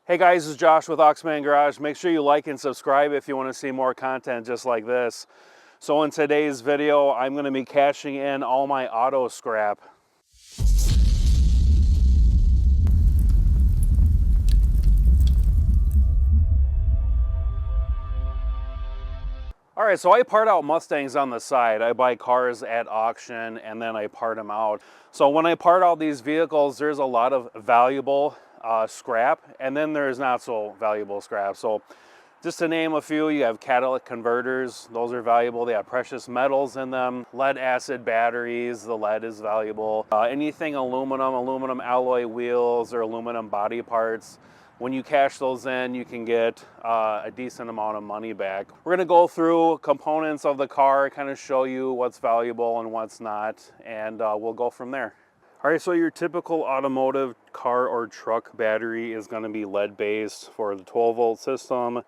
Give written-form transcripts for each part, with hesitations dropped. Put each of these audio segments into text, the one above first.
Hey guys, this is Josh with Oxman Garage. Make sure you like and subscribe if you want to see more content just like this. So in today's video, I'm going to be cashing in all my auto scrap. All right, so I part out Mustangs on the side. I buy cars at auction and then I part them out. So when I part out these vehicles, there's a lot of valuable scrap, and then there's not so valuable scrap. So just to name a few, you have catalytic converters. Those are valuable. They have precious metals in them. Lead acid batteries, the lead is valuable. Anything aluminum alloy wheels or aluminum body parts. When you cash those in, you can get a decent amount of money back. We're gonna go through components of the car, kind of show you what's valuable and what's not, and we'll go from there. All right, so your typical automotive car or truck battery is gonna be lead-based for the 12-volt system.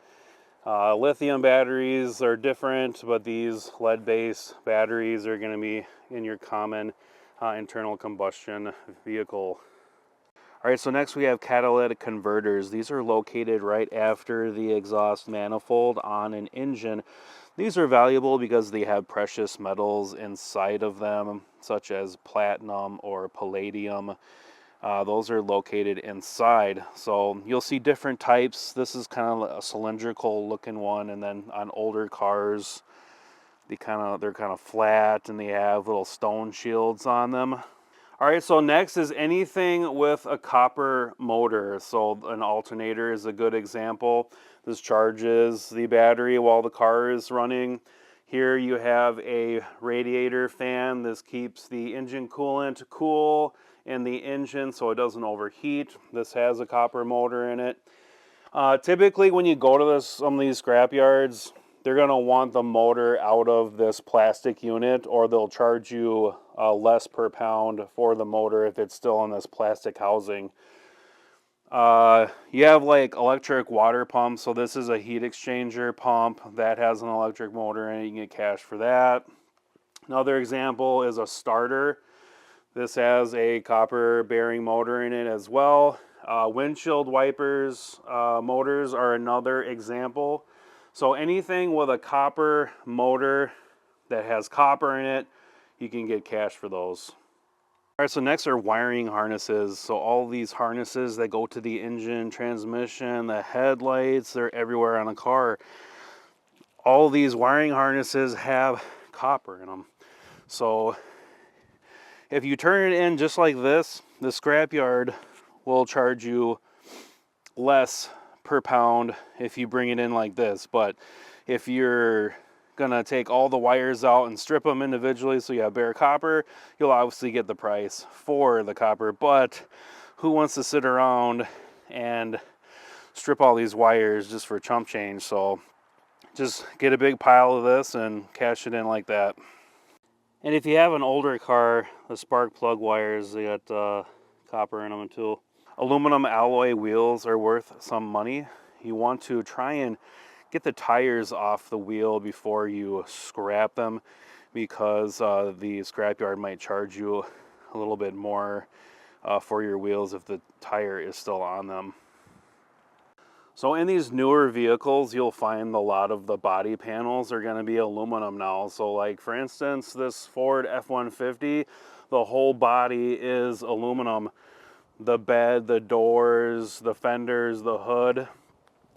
Lithium batteries are different, but these lead-based batteries are gonna be in your common internal combustion vehicle. All right, so next we have catalytic converters. These are located right after the exhaust manifold on an engine. These are valuable because they have precious metals inside of them, such as platinum or palladium. Those are located inside. So you'll see different types. This is kind of a cylindrical looking one, and then on older cars, they're kind of flat and they have little stone shields on them. All right, so next is anything with a copper motor. So an alternator is a good example. This charges the battery while the car is running. Here you have a radiator fan. This keeps the engine coolant cool in the engine so it doesn't overheat. This has a copper motor in it. Typically when you go to some of these scrap yards, they're going to want the motor out of this plastic unit, or they'll charge you less per pound for the motor if it's still in this plastic housing. You have like electric water pumps. So this is a heat exchanger pump that has an electric motor in it. You can get cash for that. Another example is a starter. This has a copper bearing motor in it as well. Windshield wipers motors are another example. So anything with a copper motor that has copper in it, you can get cash for those. All right, so next are wiring harnesses. So all these harnesses that go to the engine, transmission, the headlights, they're everywhere on a car. All these wiring harnesses have copper in them. So if you turn it in just like this, the scrapyard will charge you less per pound if you bring it in like this. But if you're gonna take all the wires out and strip them individually so you have bare copper, you'll obviously get the price for the copper. But who wants to sit around and strip all these wires just for chump change? So just get a big pile of this and cash it in like that. And if you have an older car, the spark plug wires, they got copper in them too. Aluminum alloy wheels are worth some money. You want to try and get the tires off the wheel before you scrap them, because the scrapyard might charge you a little bit more for your wheels if the tire is still on them. So in these newer vehicles, you'll find a lot of the body panels are going to be aluminum now. So like for instance, this Ford F-150, the whole body is aluminum. The bed, the doors, the fenders, the hood,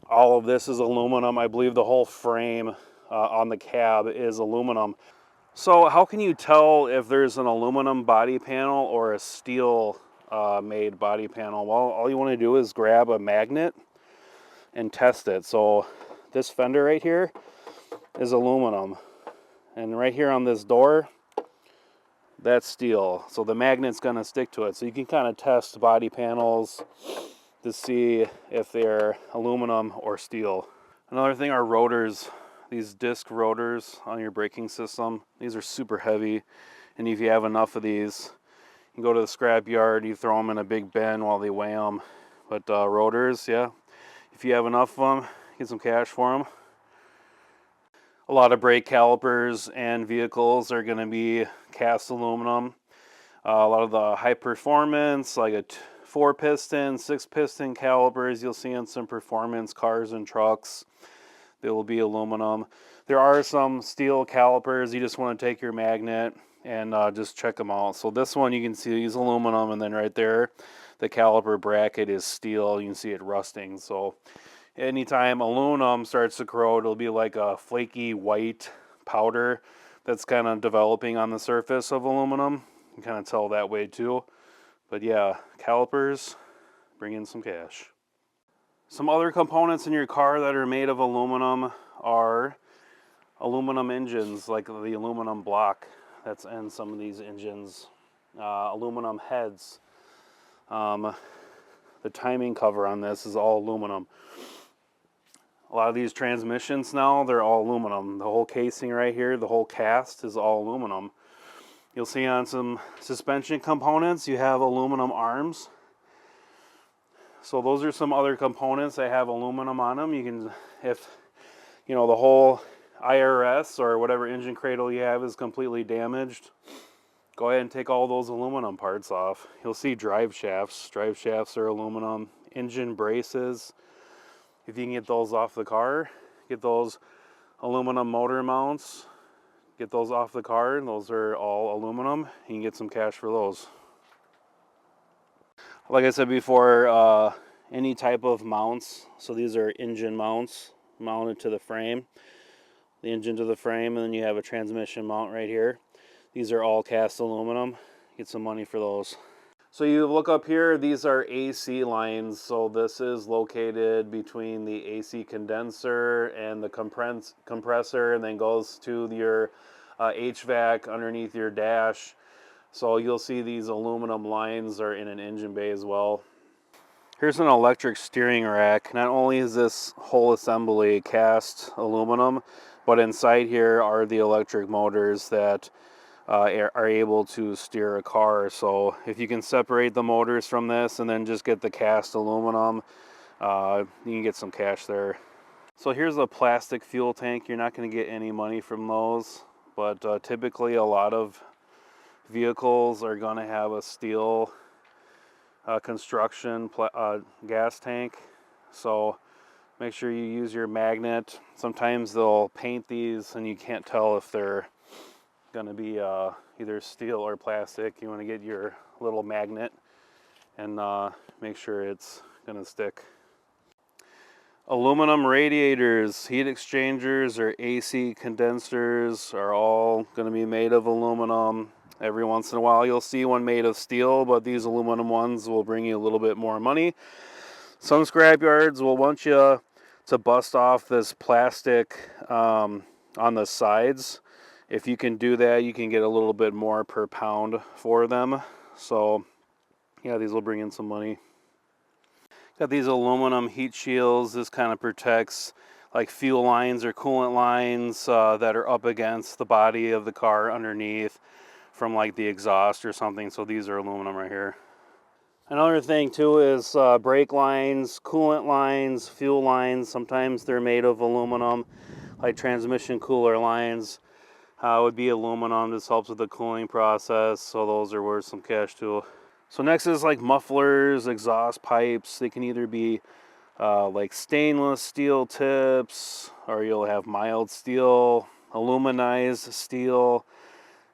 all of this is aluminum. I believe the whole frame on the cab is aluminum. So how can you tell if there's an aluminum body panel or a steel made body panel? Well, all you want to do is grab a magnet and test it. So this fender right here is aluminum, and right here on this door, that's steel. So the magnet's going to stick to it. So you can kind of test body panels to see if they're aluminum or steel. Another thing are rotors. These disc rotors on your braking system, these are super heavy, and if you have enough of these, you can go to the scrap yard, you throw them in a big bin while they weigh them. But rotors, yeah, if you have enough of them, get some cash for them. A lot of brake calipers and vehicles are going to be cast aluminum. A lot of the high performance, like a 4-piston, 6-piston calipers you'll see in some performance cars and trucks. They will be aluminum. There are some steel calipers. You just want to take your magnet and just check them out. So this one you can see is aluminum, and then right there the caliper bracket is steel. You can see it rusting. So anytime aluminum starts to corrode, it'll be like a flaky white powder that's kind of developing on the surface of aluminum. You can kind of tell that way too. But yeah, calipers bring in some cash. Some other components in your car that are made of aluminum are aluminum engines, like the aluminum block that's in some of these engines. Aluminum heads. The timing cover on this is all aluminum. A lot of these transmissions now, they're all aluminum. The whole casing right here, the whole cast is all aluminum. You'll see on some suspension components, you have aluminum arms. So those are some other components that have aluminum on them. You can, if you know the whole IRS or whatever engine cradle you have is completely damaged, go ahead and take all those aluminum parts off. You'll see drive shafts. Drive shafts are aluminum. Engine braces, if you can get those off the car, get those aluminum motor mounts, get those off the car. Those are all aluminum. You can get some cash for those. Like I said before, any type of mounts. So these are engine mounts mounted to the frame. The engine to the frame, and then you have a transmission mount right here. These are all cast aluminum. Get some money for those. So you look up here, these are AC lines. So this is located between the AC condenser and the compressor, and then goes to your HVAC underneath your dash. So you'll see these aluminum lines are in an engine bay as well. Here's an electric steering rack. Not only is this whole assembly cast aluminum, but inside here are the electric motors that are able to steer a car. So if you can separate the motors from this and then just get the cast aluminum, you can get some cash there. So here's a plastic fuel tank. You're not going to get any money from those, but typically a lot of vehicles are going to have a steel construction gas tank. So make sure you use your magnet. Sometimes they'll paint these and you can't tell if they're going to be either steel or plastic. You want to get your little magnet and make sure it's going to stick. Aluminum radiators, heat exchangers, or AC condensers are all going to be made of aluminum. Every once in a while you'll see one made of steel, but these aluminum ones will bring you a little bit more money. Some scrapyards will want you to bust off this plastic on the sides. If you can do that, you can get a little bit more per pound for them. So yeah, these will bring in some money. Got these aluminum heat shields. This kind of protects like fuel lines or coolant lines that are up against the body of the car underneath from like the exhaust or something. So these are aluminum right here. Another thing too is brake lines, coolant lines, fuel lines. Sometimes they're made of aluminum, like transmission cooler lines would be aluminum. This helps with the cooling process, so those are worth some cash too. So next is like mufflers, exhaust pipes. They can either be like stainless steel tips, or you'll have mild steel, aluminized steel,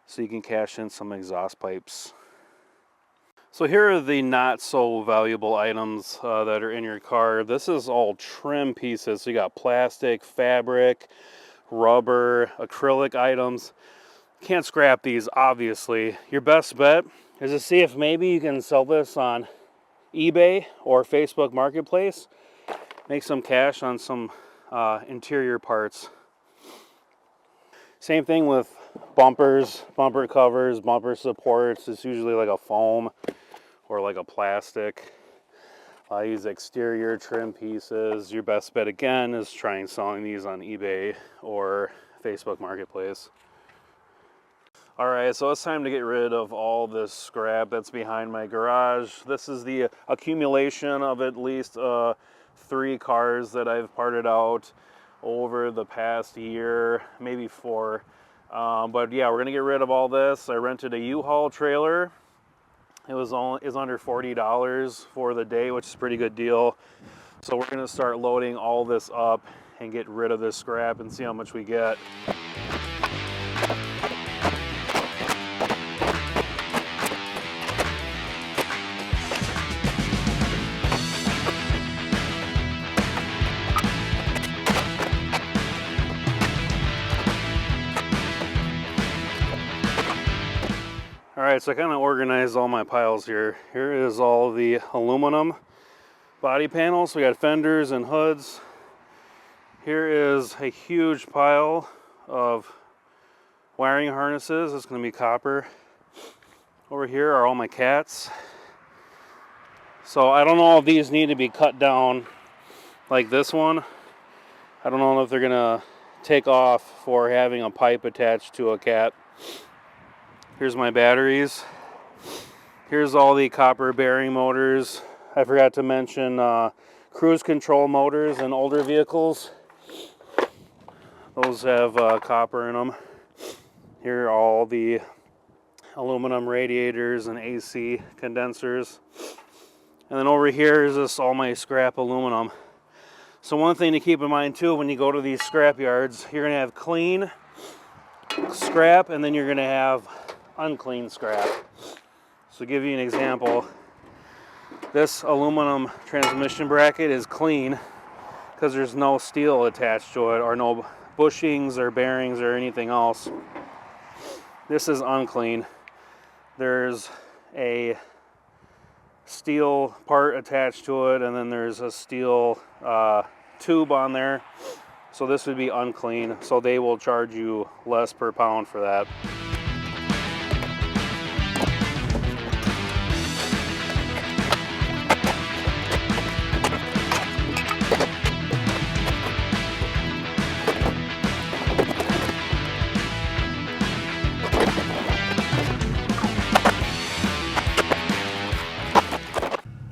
so you can cash in some exhaust pipes. So here are the not so valuable items that are in your car. This is all trim pieces. So you got plastic, fabric, rubber, acrylic items. Can't scrap these, obviously. Your best bet is to see if maybe you can sell this on eBay or Facebook Marketplace. Make some cash on some interior parts. Same thing with bumpers, bumper covers, bumper supports. It's usually like a foam or like a plastic. These exterior trim pieces. Your best bet again is trying selling these on eBay or Facebook Marketplace. Alright, so it's time to get rid of all this scrap that's behind my garage. This is the accumulation of at least 3 cars that I've parted out over the past year, maybe 4. But yeah, we're gonna get rid of all this. I rented a U-Haul trailer It was under $40 for the day, which is a pretty good deal. So we're gonna start loading all this up and get rid of this scrap and see how much we get. All right, so I kind of organized all my piles here. Here is all the aluminum body panels. We got fenders and hoods. Here is a huge pile of wiring harnesses. It's going to be copper. Over here are all my cats. So I don't know if these need to be cut down like this one. I don't know if they're going to take off for having a pipe attached to a cat. Here's my batteries. Here's all the copper bearing motors. I forgot to mention cruise control motors in older vehicles. Those have copper in them. Here are all the aluminum radiators and AC condensers. And then over here is just all my scrap aluminum. So one thing to keep in mind too, when you go to these scrap yards, you're gonna have clean scrap and then you're gonna have unclean scrap. So to give you an example, this aluminum transmission bracket is clean because there's no steel attached to it or no bushings or bearings or anything else. This is unclean. There's a steel part attached to it and then there's a steel tube on there. So this would be unclean. So they will charge you less per pound for that.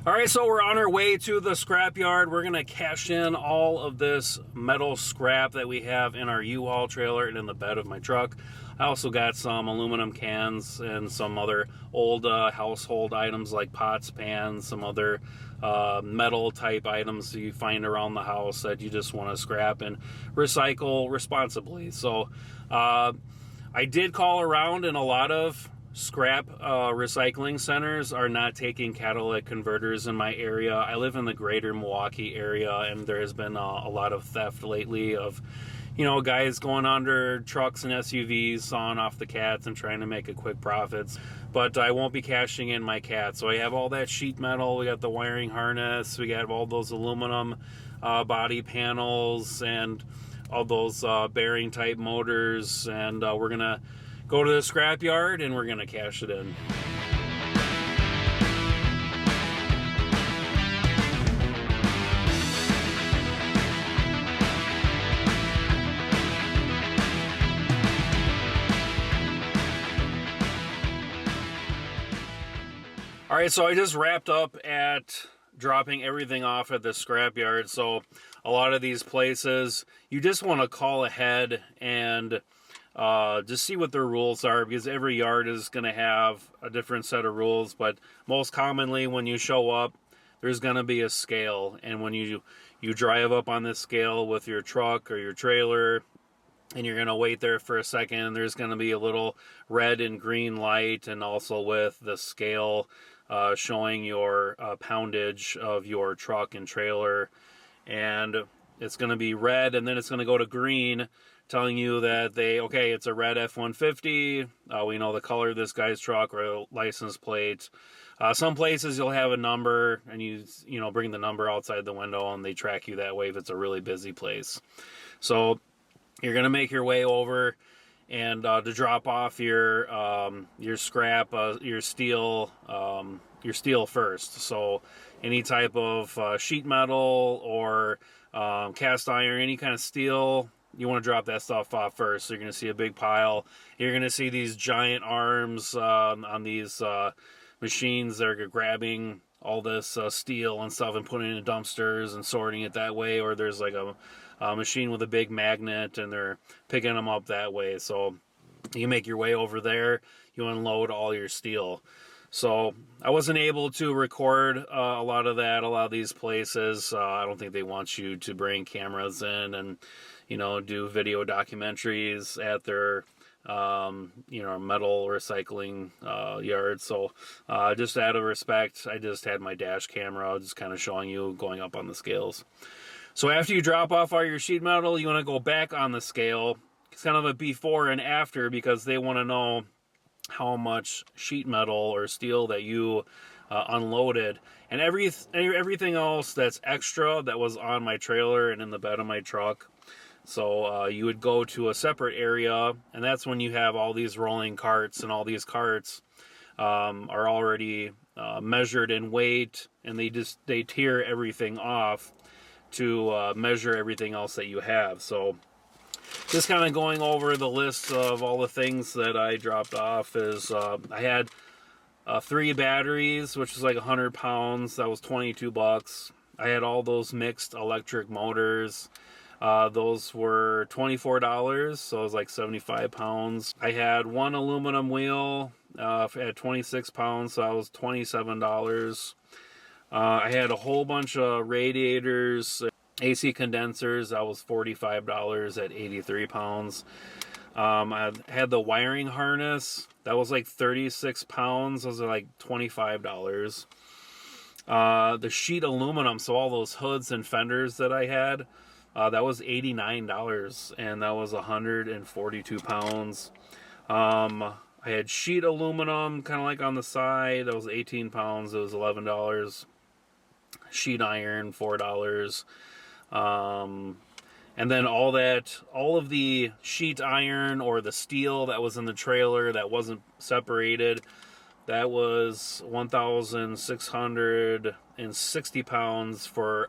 All right, so we're on our way to the scrap yard. We're gonna cash in all of this metal scrap that we have in our U-Haul trailer and in the bed of my truck. I also got some aluminum cans and some other old household items like pots, pans, some other metal type items you find around the house that you just want to scrap and recycle responsibly. So I did call around, and a lot of scrap recycling centers are not taking catalytic converters in my area. I live in the greater Milwaukee area, and there has been a lot of theft lately of, you know, guys going under trucks and SUVs, sawing off the cats and trying to make a quick profits. But I won't be cashing in my cat. So I have all that sheet metal, we got the wiring harness, we got all those aluminum body panels and all those bearing type motors, and we're gonna go to the scrap yard and we're gonna cash it in. All right, so I just wrapped up at dropping everything off at the scrapyard. So a lot of these places, you just want to call ahead and just see what their rules are, because every yard is going to have a different set of rules. But most commonly when you show up, there's going to be a scale. And when you drive up on this scale with your truck or your trailer, and you're going to wait there for a second, there's going to be a little red and green light, and also with the scale showing your poundage of your truck and trailer. And it's going to be red, and then it's going to go to green, telling you that okay, it's a red F-150. We know the color of this guy's truck or license plate. Some places you'll have a number, and you bring the number outside the window, and they track you that way if it's a really busy place. So you're going to make your way over and to drop off your scrap, your steel first. So any type of sheet metal or cast iron, any kind of steel, you want to drop that stuff off first. So you're going to see a big pile. You're going to see these giant arms on these machines that are grabbing all this steel and stuff and putting it in dumpsters and sorting it that way. Or there's like a machine with a big magnet, and they're picking them up that way. So you make your way over there, you unload all your steel. So I wasn't able to record a lot of that, a lot of these places. I don't think they want you to bring cameras in and, you know, do video documentaries at their, you know, metal recycling yard. So just out of respect, I just had my dash camera just kind of showing you going up on the scales. So after you drop off all your sheet metal, you want to go back on the scale. It's kind of a before and after because they want to know how much sheet metal or steel that you unloaded, and everything else that's extra that was on my trailer and in the bed of my truck. So you would go to a separate area, and that's when you have all these rolling carts, and all these carts are already measured in weight, and they tear everything off to measure everything else that you have. So just kind of going over the list of all the things that I dropped off is I had 3 batteries, which was like 100 pounds. That was $22. I had all those mixed electric motors. Those were $24, so it was like 75 pounds. I had 1 aluminum wheel at 26 pounds, so that was $27. I had a whole bunch of radiators, AC condensers. That was $45 at 83 pounds. I had the wiring harness. That was like 36 pounds. Those are like $25. The sheet aluminum, so all those hoods and fenders that I had, that was $89, and that was 142 pounds. I had sheet aluminum, kind of like on the side. That was 18 pounds. It was $11. Sheet iron, $4. And then all of the sheet iron or the steel that was in the trailer that wasn't separated, that was 1,660 pounds for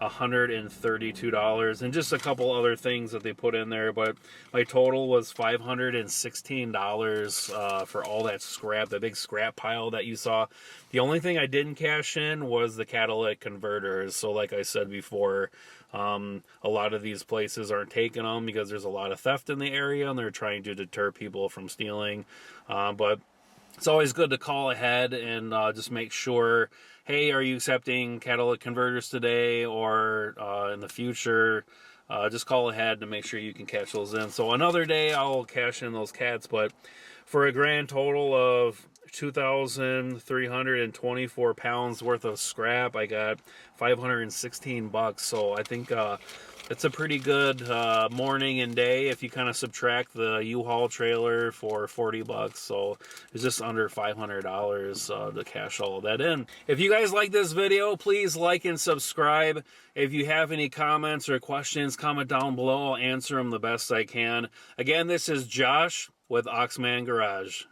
$132, and just a couple other things that they put in there, but my total was $516 for all that scrap, the big scrap pile that you saw. The only thing I didn't cash in was the catalytic converters. So like I said before, a lot of these places aren't taking them because there's a lot of theft in the area and they're trying to deter people from stealing. But it's always good to call ahead and just make sure, hey, are you accepting catalytic converters today or in the future? Just call ahead to make sure you can cash those in. So another day I'll cash in those cats, but for a grand total of 2,324 pounds worth of scrap, I got $516. So I think it's a pretty good morning and day if you kind of subtract the U-Haul trailer for $40. So it's just under $500 to cash all of that in. If you guys like this video, please like and subscribe. If you have any comments or questions, comment down below. I'll answer them the best I can. Again, this is Josh with Oxman Garage.